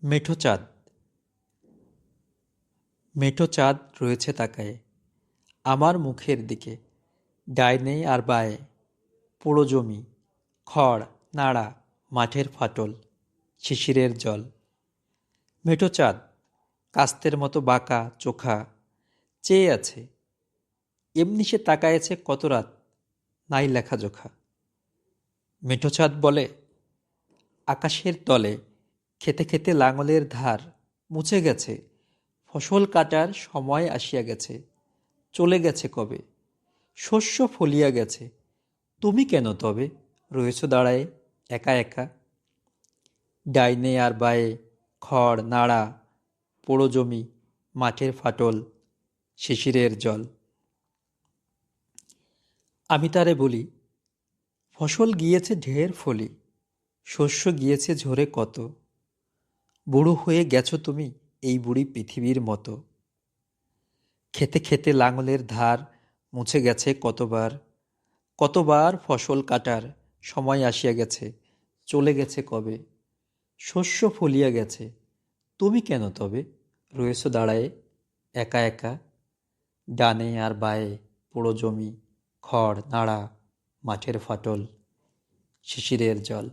মেঠো চাঁদ। মেঠো চাঁদ রয়েছে তাকায়ে আমার মুখের দিকে, ডাইনে আর বায়ে, পুরো জমি, খড়, নাড়া, মাঠের ফাটল, শিশিরের জল। মেঠো চাঁদ কাস্তের মতো বাঁকা চোখা, চেয়ে আছে। এমনি সে তাকায়েছে কত রাত, নাই লেখা জোখা। মেঠো চাঁদ বলে, আকাশের তলে খেতে খেতে লাঙলের ধার মুছে গেছে, ফসল কাটার সময় আসিয়া গেছে, চলে গেছে কবে, শস্য ফলিয়া গেছে, তুমি কেন তবে রয়েছ দাঁড়ায়ে একা একা। ডাইনে আর বায়ে, খড়, নাড়া, পোড়ো জমি, মাঠের ফাটল, শিশিরের জল। আমি তারে বলি, ফসল গিয়েছে ঢের ফলি, শস্য গিয়েছে ঝরে কত, বুড়ো হয়ে গেছো তুমি এই বুড়ি পৃথিবীর মতো। খেতে খেতে লাঙলের ধার মুছে গেছে কতবার, কতবার ফসল কাটার সময় আসিয়া গেছে, চলে গেছে কবে, শস্য ফলিয়া গেছে, তুমি কেন তবে রয়েছ দাঁড়ায়ে একা একা। ডানে আর বায়ে, পোড়ো জমি, খড়, নাড়া, মাঠের ফাটল, শিশিরের জল।